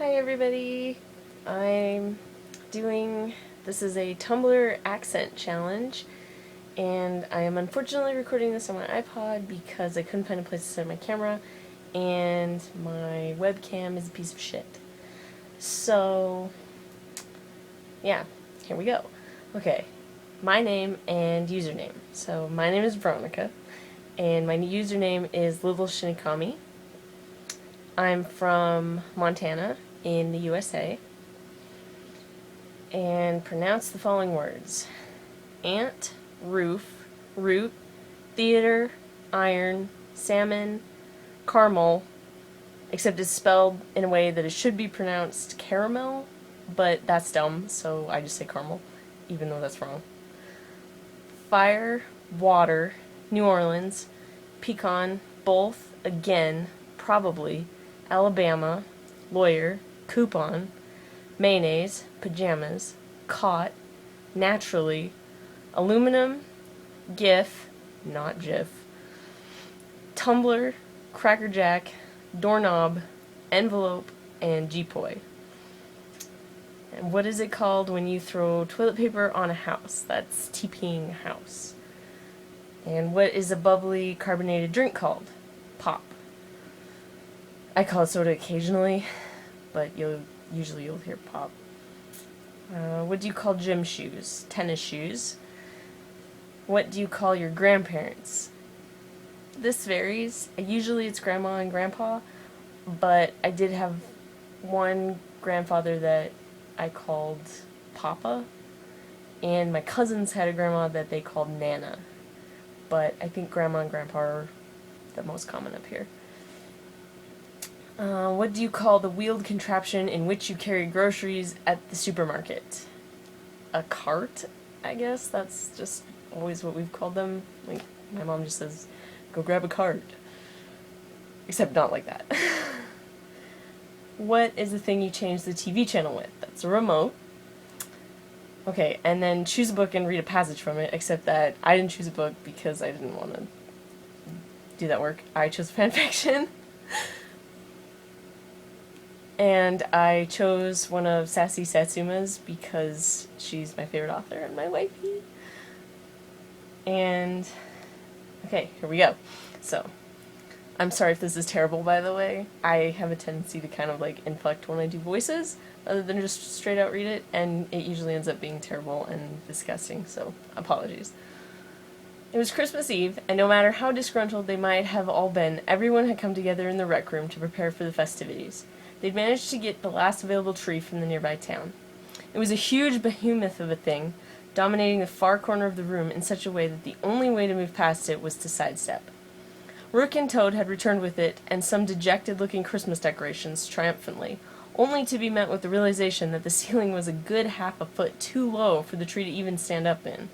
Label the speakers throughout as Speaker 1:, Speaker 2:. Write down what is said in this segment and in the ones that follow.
Speaker 1: Hi everybody, I'm doing, this is a Tumblr accent challenge, and I am unfortunately recording this on my iPod because I couldn't find a place to set my camera, and my webcam is a piece of shit. So, yeah, here we go. Okay, my name and username. So, my name is Veronica, and my username is Little Shinikami. I'm from Montana in the USA, and pronounce the following words: ant, roof, root, theater, iron, salmon, caramel, except it's spelled in a way that it should be pronounced caramel, but that's dumb, so I just say caramel, even though that's wrong. Fire, water, New Orleans, pecan, both, again, probably, Alabama, lawyer, coupon, mayonnaise, pajamas, caught, naturally, aluminum, gif, not gif, tumbler, crackerjack, doorknob, envelope, and jeepoi. And what is it called when you throw toilet paper on a house? That's TPing a house. And what is a bubbly carbonated drink called? Pop. I call it soda occasionally, but usually you'll hear pop. What do you call gym shoes? Tennis shoes. What do you call your grandparents? This varies. Usually it's grandma and grandpa, but I did have one grandfather that I called Papa, and my cousins had a grandma that they called Nana, but I think grandma and grandpa are the most common up here. What do you call the wheeled contraption in which you carry groceries at the supermarket? A cart, I guess. That's just always what we've called them. Like, my mom just says, go grab a cart. Except not like that. What is the thing you change the TV channel with? That's a remote. Okay, and then choose a book and read a passage from it, except that I didn't choose a book because I didn't want to do that work. I chose fanfiction. And I chose one of Sassy Satsuma's because she's my favorite author and my wifey. And, okay, here we go. So, I'm sorry if this is terrible, by the way. I have a tendency to kind of like inflect when I do voices, rather than just straight out read it, and it usually ends up being terrible and disgusting, so apologies. It was Christmas Eve, and no matter how disgruntled they might have all been, everyone had come together in the rec room to prepare for the festivities. They'd managed to get the last available tree from the nearby town. It was a huge behemoth of a thing, dominating the far corner of the room in such a way that the only way to move past it was to sidestep. Rook and Toad had returned with it, and some dejected-looking Christmas decorations, triumphantly, only to be met with the realization that the ceiling was a good half a foot too low for the tree to even stand up in.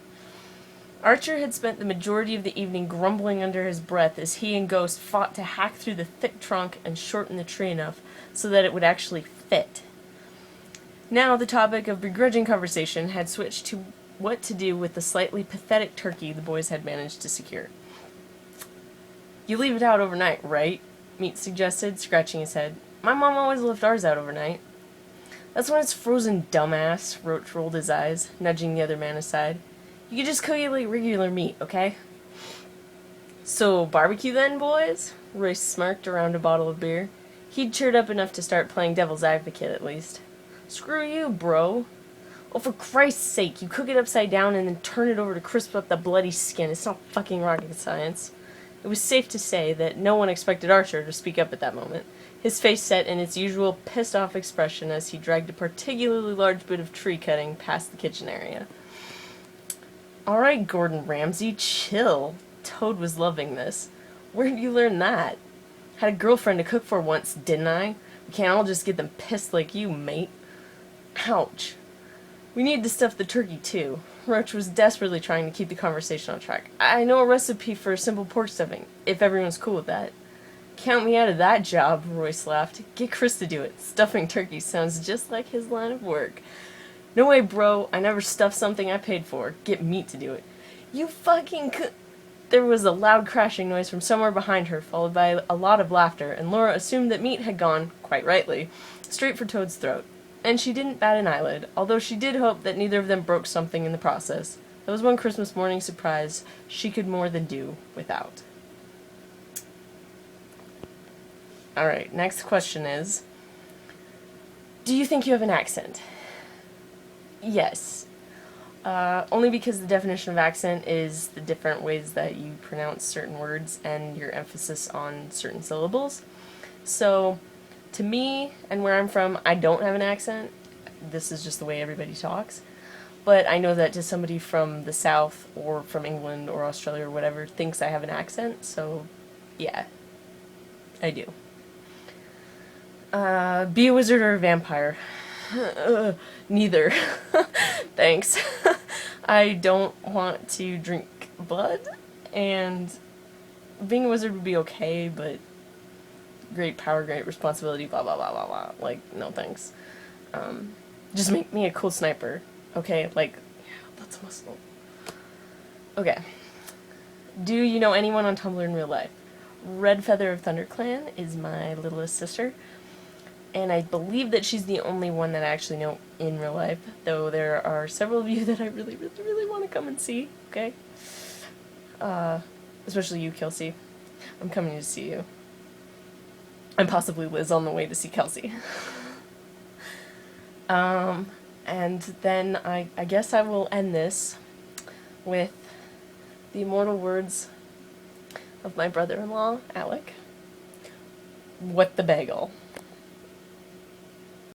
Speaker 1: Archer had spent the majority of the evening grumbling under his breath as he and Ghost fought to hack through the thick trunk and shorten the tree enough so that it would actually fit. Now the topic of begrudging conversation had switched to what to do with the slightly pathetic turkey the boys had managed to secure. You leave it out overnight, right? Meat suggested, scratching his head. My mom always left ours out overnight. That's when it's frozen, dumbass, Roach rolled his eyes, nudging the other man aside. You could just cook it like regular meat, okay? So, barbecue then, boys? Royce smirked around a bottle of beer. He'd cheered up enough to start playing devil's advocate, at least. Screw you, bro. Oh, for Christ's sake, you cook it upside down and then turn it over to crisp up the bloody skin. It's not fucking rocket science. It was safe to say that no one expected Archer to speak up at that moment, his face set in its usual pissed-off expression as he dragged a particularly large bit of tree cutting past the kitchen area. Alright, Gordon Ramsay, chill. Toad was loving this. Where'd you learn that? Had a girlfriend to cook for once, didn't I? We can't all just get them pissed like you, mate. Ouch. We need to stuff the turkey, too. Roach was desperately trying to keep the conversation on track. I know a recipe for simple pork stuffing, if everyone's cool with that. Count me out of that job, Royce laughed. Get Chris to do it. Stuffing turkey sounds just like his line of work. No way, bro. I never stuffed something I paid for. Get Meat to do it. You fucking There was a loud crashing noise from somewhere behind her, followed by a lot of laughter, and Laura assumed that meat had gone, quite rightly, straight for Toad's throat. And she didn't bat an eyelid, although she did hope that neither of them broke something in the process. That was one Christmas morning surprise she could more than do without. Alright, next question is, do you think you have an accent? Yes. Only because the definition of accent is the different ways that you pronounce certain words and your emphasis on certain syllables. So, to me, and where I'm from, I don't have an accent. This is just the way everybody talks. But I know that to somebody from the South, or from England, or Australia, or whatever, thinks I have an accent, so, yeah. I do. Be a wizard or a vampire? Neither. Thanks. I don't want to drink blood, and being a wizard would be okay, but great power, great responsibility, blah blah blah blah blah. Like, no thanks. Just make me a cool sniper, okay? Like, yeah, that's muscle. Okay. Do you know anyone on Tumblr in real life? Red Feather of ThunderClan is my littlest sister, and I believe that she's the only one that I actually know in real life, though there are several of you that I really, really, really want to come and see, okay? Especially you, Kelsey. I'm coming to see you. And possibly Liz on the way to see Kelsey. And then I guess I will end this with the immortal words of my brother-in-law, Alec. What the bagel?